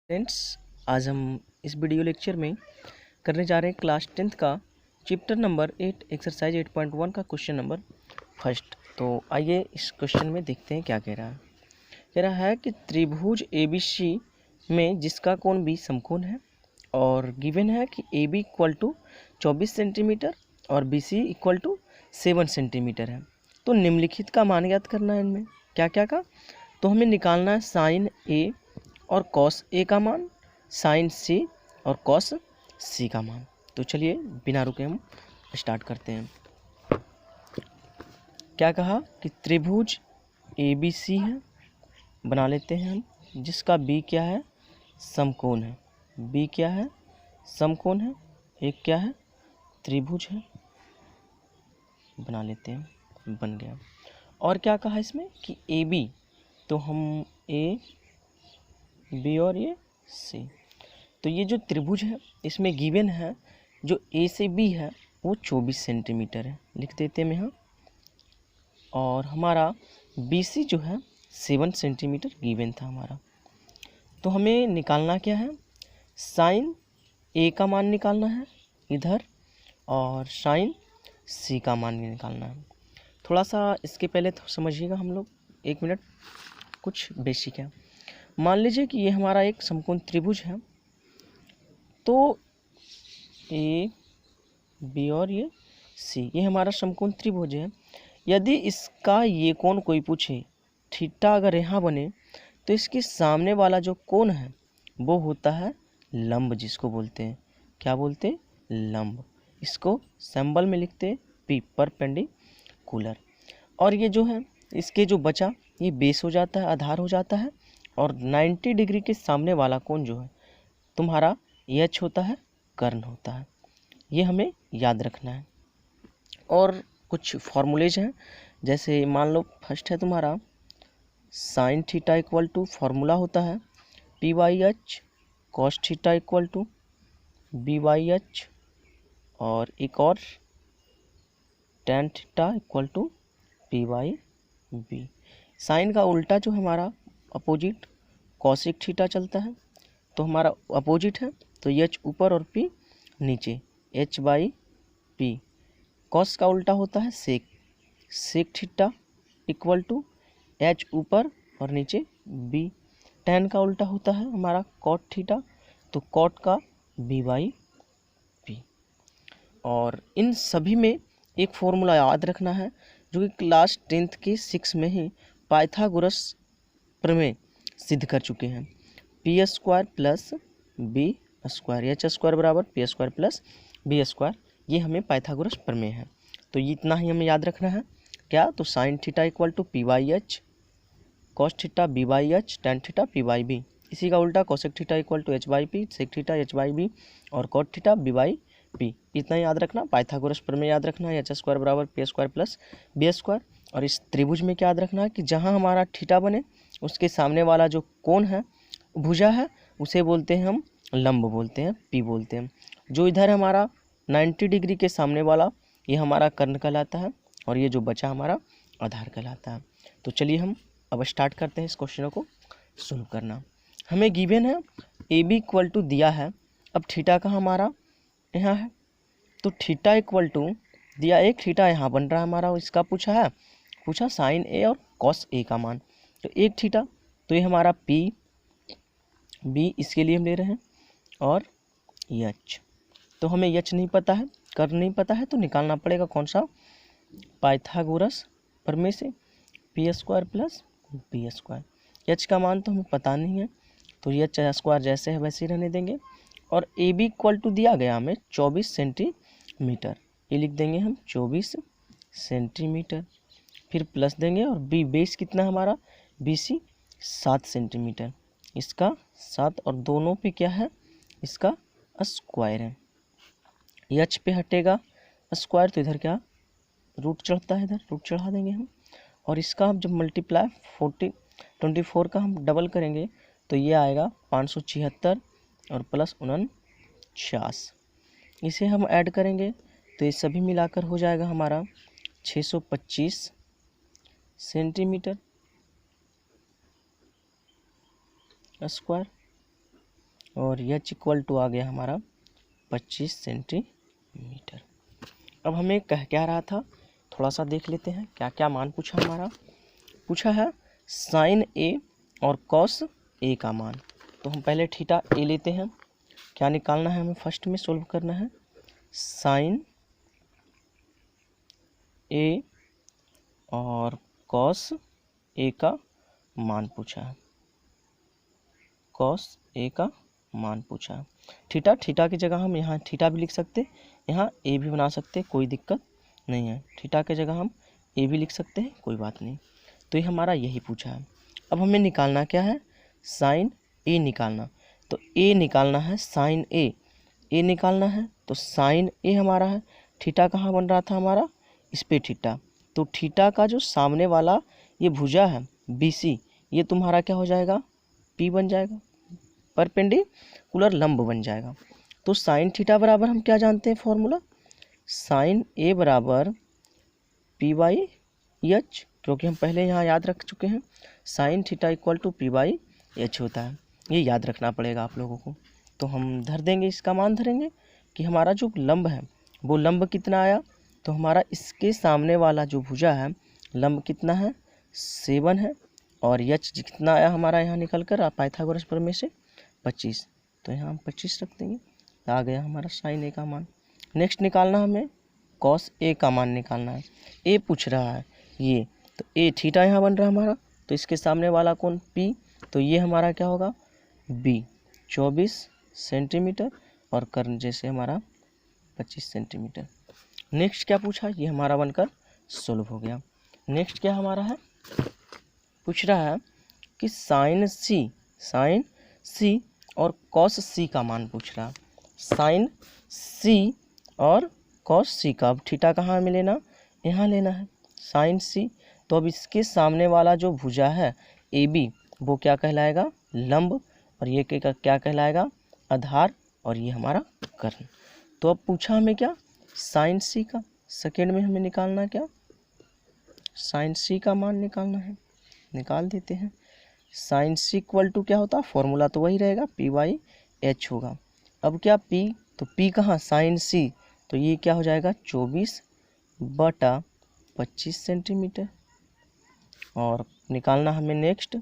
Friends, आज हम इस वीडियो लेक्चर में करने जा रहे हैं क्लास 10th का चैप्टर नंबर 8 एक्सरसाइज 8.1 का क्वेश्चन नंबर फर्स्ट। तो आइए इस क्वेश्चन में देखते हैं क्या कह रहा है। कह रहा है कि त्रिभुज ABC में जिसका कोण B समकोण है और गिवन है कि AB इक्वल टू 24 सेंटीमीटर और BC इक्वल टू 7 सेंटीमीटर है। तो निम्नलिखित का मान ज्ञात करना है। इनमें क्या क्या का तो हमें निकालना है साइन A और कॉस ए का मान, साइन सी और कॉस सी का मान। तो चलिए बिना रुके हम स्टार्ट करते हैं। क्या कहा कि त्रिभुज ABC है, बना लेते हैं हम, जिसका B क्या है, समकोण है। B क्या है, समकोण है। एक क्या है, त्रिभुज है। बना लेते हैं, बन गया। और क्या कहा इसमें कि AB, तो हम A B और ये C। तो ये जो त्रिभुज है इसमें गिवन है जो A से B है वो 24 सेंटीमीटर है, लिख देते हैं यहाँ। और हमारा BC जो है 7 सेंटीमीटर गिवन था हमारा। तो हमें निकालना क्या है, साइन A का मान निकालना है इधर और साइन C का मान निकालना है। थोड़ा सा इसके पहले तो समझिएगा हम लोग, 1 मिनट, कुछ बेसिक है। मान लीजिए कि ये हमारा एक समकोण त्रिभुज है, तो A B और ये C, ये हमारा समकोण त्रिभुज है। यदि इसका ये कोण कोई पूछे, थीटा अगर यहाँ बने, तो इसके सामने वाला जो कोण है वो होता है लंब, जिसको बोलते हैं, क्या बोलते हैं, लंब। इसको सिंबल में लिखते हैं P, परपेंडिकुलर। और ये जो है इसके जो बचा ये बेस हो जाता है, आधार हो जाता है। और 90 डिग्री के सामने वाला कोण जो है तुम्हारा H होता है, कर्ण होता है। ये हमें याद रखना है। और कुछ फॉर्मूलेज हैं, जैसे मान लो फर्स्ट है तुम्हारा sine theta equal to, formula होता है P/H, cos theta equal to B/H, और एक और tan theta equal to P/B। Sine का उल्टा जो हमारा अपोजिट कॉसिक थीटा चलता है, तो हमारा अपोजिट है, तो H ऊपर और P नीचे, H/P। कॉस का उल्टा होता है sec, sec theta equal to H ऊपर और नीचे B। टेन का उल्टा होता है हमारा कॉट थीटा, तो कॉट का B/P। और इन सभी में एक फॉर्मूला याद रखना है जो कि क्लास 10th के 6 में ही पाइथागोरस प्रमेय सिद्ध कर चुके हैं। P² प्लस B² H² बराबर P² प्लस B², ये हमें पाइथागोरस प्रमेय है। तो ये इतना ही हमें याद रखना है। क्या, तो sine theta equal to P/H, cos theta B/H, tan theta P/B। इसी का उल्टा cosec theta equal to H/P, sec theta H/B और कॉट थीटा B/P। इतना याद रखना। पाइथागोरस प्रमेय याद रखना है, H² बराबर P² प्लस B²। और इस त्रिभुज में क्या याद रखना है कि जहाँ हमारा थीटा बने उसके सामने वाला जो कोण है, भुजा है, उसे बोलते हैं हम लंब, बोलते हैं P बोलते हैं। जो इधर हमारा 90 डिग्री के सामने वाला, ये हमारा कर्ण कहलाता है, और ये जो बचा हमारा आधार कहलाता है। तो चलिए हम अब स्टार्ट करते हैं इस क्वेश्चन को सॉल्व करना। हमें गिवन है AB इक्वल टू दिया है, अब थीटा का हमारा यहाँ है, तो थीटा इक्वल टू दिया, एक थीटा यहाँ बन रहा है हमारा, इसका पूछा है, पूछा साइन A और कॉस A का मान। तो एक थीटा, तो ये हमारा P/B, इसके लिए हम ले रहे हैं, और H। तो हमें H नहीं पता है, कर्ण नहीं पता है, तो निकालना पड़ेगा कौन सा, पाइथागोरस प्रमेय से P² प्लस B²। H का मान तो हमें पता नहीं है, तो H² जैसे है वैसे ही रहने देंगे। और AB इक्वल टू दिया गया हमें 24 सेंटीमीटर, ये लिख देंगे हम 24 सेंटीमीटर। फिर प्लस देंगे, और B बेस कितना हमारा, BC 7 सेंटीमीटर, इसका 7, और दोनों पे क्या है, इसका स्क्वायर है। H पे हटेगा स्क्वायर, तो इधर क्या रूट चढ़ता है, इधर रूट चढ़ा देंगे हम। और इसका हम जब मल्टीप्लाई 24 का हम डबल करेंगे, तो ये आएगा 576 और प्लस 49। इसे हम ऐड करेंगे तो ये सभी मिलाकर हो जाएगा हमारा 625 सेंटीमीटर स्क्वायर। और एच इक्वल टू आ गया हमारा 25 सेंटीमीटर। अब हमें कह क्या रहा था, थोड़ा सा देख लेते हैं क्या क्या मान पूछा हमारा। पूछा है साइन ए और कॉस ए का मान। तो हम पहले थीटा ए लेते हैं। क्या निकालना है हमें, फर्स्ट में सोल्व करना है। साइन ए और कॉस ए का मान पूछा है, कॉस ए का मान पूछा है। थीटा की जगह हम यहाँ थीटा भी लिख सकते, यहाँ ए भी बना सकते, कोई दिक्कत नहीं है। थीटा की जगह हम ए भी लिख सकते हैं, कोई बात नहीं। तो ये हमारा यही पूछा है। अब हमें निकालना क्या है, साइन ए निकालना। तो ए निकालना है, साइन ए निकालना है। तो साइन ए हमारा है, थीटा कहाँ बन रहा था हमारा, इस पे थीटा। तो थीटा का जो सामने वाला ये भुजा है BC, ये तुम्हारा क्या हो जाएगा, P बन जाएगा, परपेंडिकुलर लंब बन जाएगा। तो साइन थीटा बराबर हम क्या जानते हैं फॉर्मूला, साइन ए बराबर P/H, क्योंकि हम पहले यहाँ याद रख चुके हैं sign theta equal to P/H होता है। ये याद रखना पड़ेगा आप लोगों को। तो हम धर देंगे, इसका मान धरेंगे कि हमारा जो लंब है वो लंब कितना आया। तो हमारा इसके सामने वाला जो भुजा है लंब कितना है, 7 है। और H कितना आया हमारा यहाँ निकल कर पाइथागोरस प्रमेय से 25। तो यहाँ हम 25 रख देंगे, आ गया हमारा साइन ए का मान। नेक्स्ट निकालना हमें कॉस ए का मान निकालना है। ए पूछ रहा है ये, तो ए थीटा यहाँ बन रहा है हमारा। तो इसके सामने वाला कौन, P, तो ये हमारा क्या होगा, B 24 सेंटीमीटर और कर्ण जैसे हमारा 25 सेंटीमीटर। नेक्स्ट क्या पूछा, ये हमारा बनकर सोल्व हो गया। नेक्स्ट क्या हमारा है, पूछ रहा है कि साइन C और कॉस C का मान पूछ रहा है। साइन C और कॉस C का, अब थीटा कहाँ में लेना, यहाँ लेना है साइन C। तो अब इसके सामने वाला जो भुजा है AB, वो क्या कहलाएगा, लंब, और ये क्या कहलाएगा, आधार, और ये हमारा कर्ण। तो अब पूछा हमें क्या, साइन C का। सेकेंड में हमें निकालना क्या, साइन C का मान निकालना है, निकाल देते हैं। साइन C इक्वल टू क्या होता है, फॉर्मूला तो वही रहेगा, P/H होगा। अब क्या P, तो P कहाँ, साइन C, तो ये क्या हो जाएगा 24/25 सेंटीमीटर। और निकालना हमें नेक्स्ट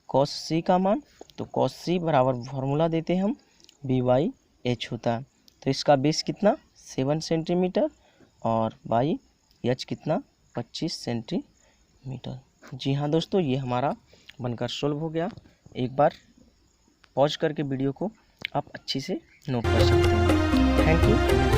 कॉस C का मान। तो कॉस C बराबर फॉर्मूला देते हैं हम, B/H होता है। तो इसका बेस कितना, 7 सेंटीमीटर, और बाई H कितना, 25 सेंटीमीटर। जी हाँ दोस्तों, ये हमारा बनकर सोल्व हो गया। एक बार पॉज करके वीडियो को आप अच्छी से नोट कर सकते हैं। Thank you.